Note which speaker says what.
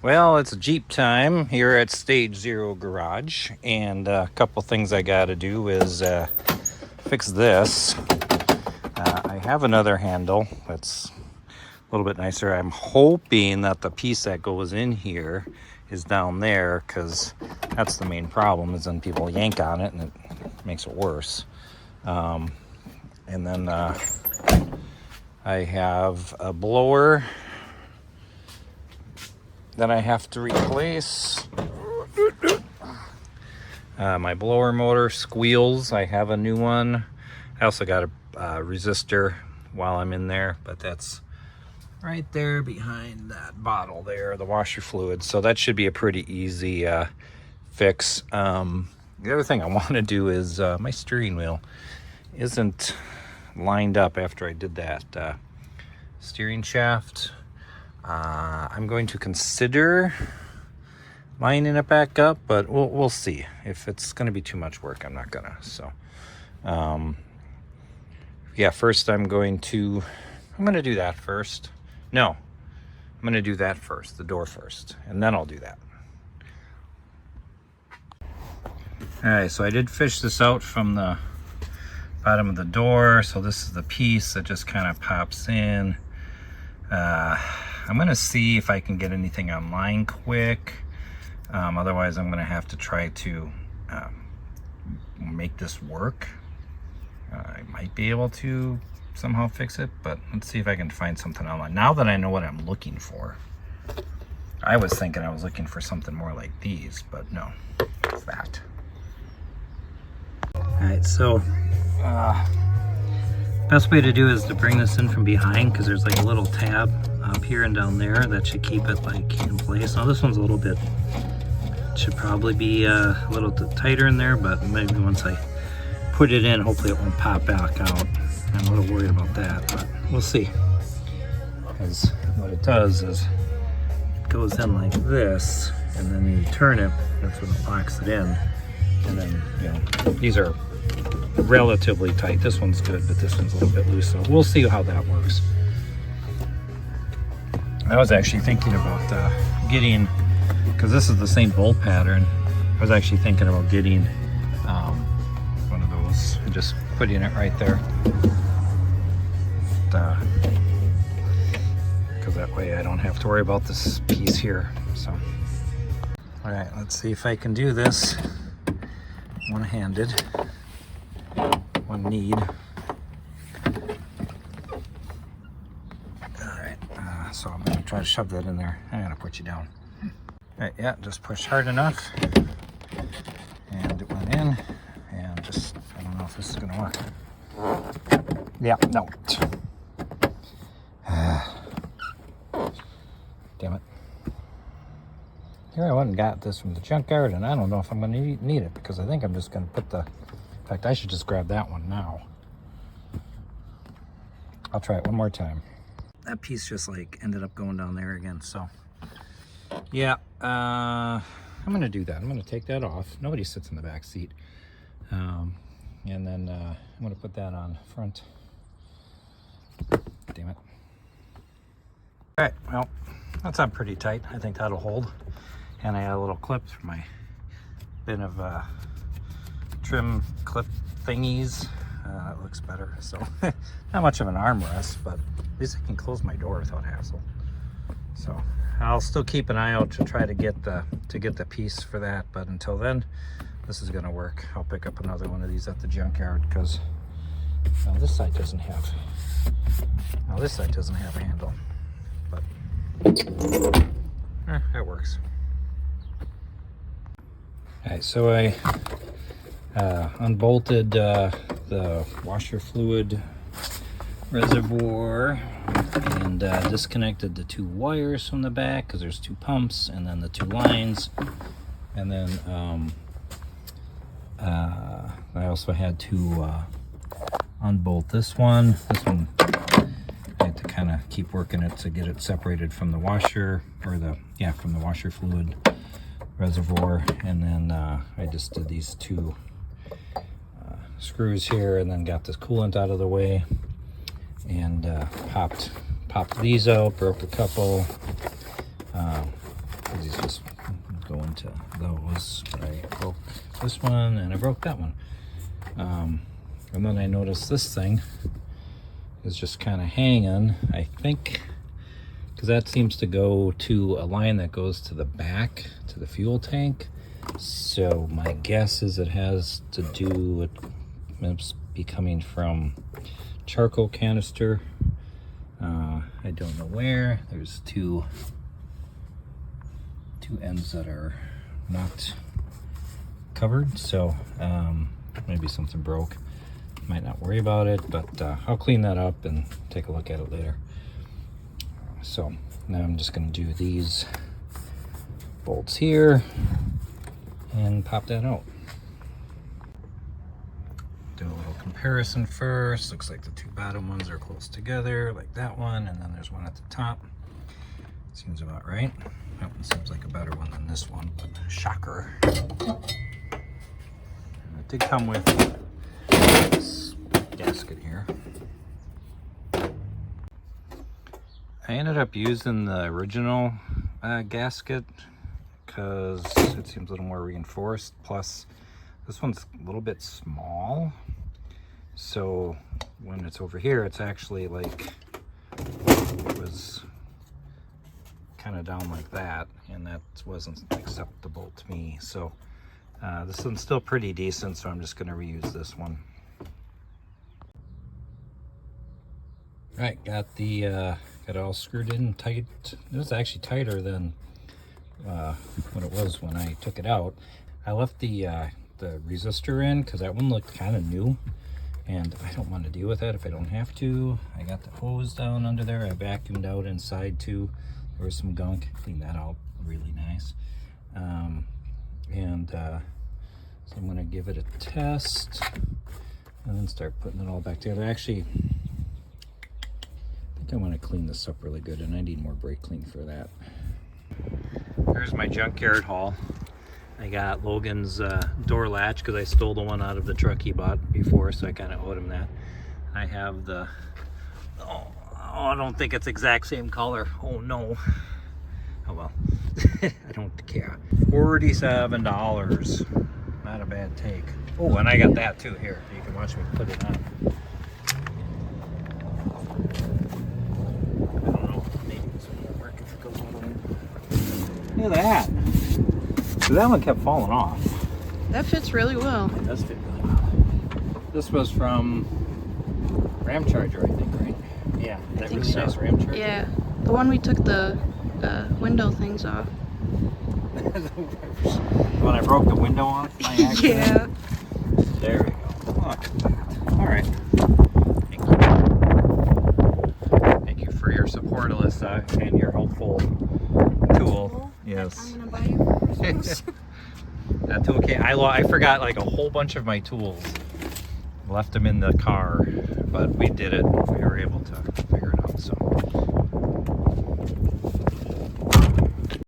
Speaker 1: Well, it's Jeep time here at Stage Zero Garage, and a couple things I got to do is fix this. I have another handle that's a little bit nicer. I'm hoping that the piece that goes in here is down there, because that's the main problem, is when people yank on it and it makes it worse. And then I have a blower that I have to replace. My blower motor squeals. I have a new one. I also got a resistor while I'm in there, but that's right there behind that bottle there, the washer fluid. So that should be a pretty easy fix. The other thing I want to do is my steering wheel isn't lined up after I did that steering shaft. I'm going to consider lining it back up, but we'll see. If it's going to be too much work, I'm not gonna. So, yeah. First, I'm gonna do that first. No, I'm gonna do that first, the door first, and then I'll do that. All right. So I did fish this out from the bottom of the door. So this is the piece that just kind of pops in. I'm gonna see if I can get anything online quick. Otherwise, I'm gonna have to try to make this work. I might be able to somehow fix it, but let's see if I can find something online. Now that I know what I'm looking for, I was thinking I was looking for something more like these, but no, it's that. All right, so best way to do is to bring this in from behind, because there's like a little tab up here and down there that should keep it like in place. Now this one's a little bit, should probably be a little tighter in there, but maybe once I put it in, hopefully it won't pop back out. I'm a little worried about that, but we'll see. Because what it does is it goes in like this, and then you turn it, that's when it locks it in. And then, you know, these are relatively tight. This one's good, but this one's a little bit loose, so we'll see how that works. I was actually thinking about getting, because this is the same bolt pattern, I was actually thinking about getting one of those and just putting it right there, because that way I don't have to worry about this piece here. So, all right, let's see if I can do this one-handed, one need. All right, so I'm gonna try to shove that in there. I'm gonna put you down. All right, yeah, just push hard enough, and it went in, and just, I don't know if this is gonna work. Yeah, no. Damn it. Here I went and got this from the junkyard, and I don't know if I'm gonna need it, because I think I'm just gonna put the, in fact, I should just grab that one now. I'll try it one more time. That piece just like ended up going down there again, so yeah, I'm gonna do that. I'm gonna take that off. Nobody sits in the back seat, and then I'm gonna put that on front. Damn it. All right, well, that's not pretty tight. I think that'll hold. And I got a little clip for my bin of trim clip thingies. That looks better. So not much of an armrest, but at least I can close my door without hassle. So I'll still keep an eye out to try to get the piece for that. But until then, this is gonna work. I'll pick up another one of these at the junkyard, because this side doesn't have. Now this side doesn't have a handle, but that works. All right, so I unbolted the washer fluid reservoir and disconnected the two wires from the back, because there's two pumps and then the two lines, and then I also had to unbolt this one. I had to kind of keep working it to get it separated from the washer, or from the washer fluid reservoir. And then I just did these two screws here, and then got this coolant out of the way, and popped these out, broke a couple, These just go into those. I broke this one and I broke that one. And then I noticed this thing is just kind of hanging, I think, because that seems to go to a line that goes to the back, to the fuel tank. So my guess is it has to do with, must be coming from charcoal canister. I don't know where. There's two ends that are not covered, so maybe something broke. Might not worry about it, but I'll clean that up and take a look at it later. So now I'm just going to do these bolts here and pop that out. Do a little comparison first. Looks like the two bottom ones are close together, like that one, and then there's one at the top. Seems about right. That one seems like a better one than this one, but shocker. And it did come with this gasket here. I ended up using the original gasket because it seems a little more reinforced. Plus, this one's a little bit small. So when it's over here, it's actually like it was kind of down like that, and that wasn't acceptable to me. So this one's still pretty decent, so I'm just going to reuse this one. All right, got it all screwed in tight. It was actually tighter than what it was when I took it out. I left the resistor in because that one looked kind of new, and I don't want to deal with that if I don't have to. I got the hose down under there. I vacuumed out inside too. There was some gunk. Cleaned that out really nice. So I'm going to give it a test and then start putting it all back together. Actually, I think I want to clean this up really good, and I need more brake clean for that. Here's my junkyard haul. I got Logan's door latch because I stole the one out of the truck he bought before, so I kind of owed him that. I have the, oh, I don't think it's exact same color. Oh no. Oh well. I don't care. $47. Not a bad take. Oh, and I got that too. Here, you can watch me put it on. I don't know. Maybe this one won't work if it goes all the way. Look at that. So that one kept falling off.
Speaker 2: That fits really well.
Speaker 1: It does fit really well. This was from Ram Charger, I think, right? Yeah, that really nice Ram Charger.
Speaker 2: Yeah, the one we took the window things off.
Speaker 1: When I broke the window off by accident?
Speaker 2: Yeah.
Speaker 1: There we go. Look at that. All right. Thank you. Thank you for your support, Alyssa, and your helpful tool. Yes.
Speaker 2: I'm gonna buy you for Christmas.
Speaker 1: That tool came. I forgot like a whole bunch of my tools. Left them in the car, but we did it. We were able to figure it out. So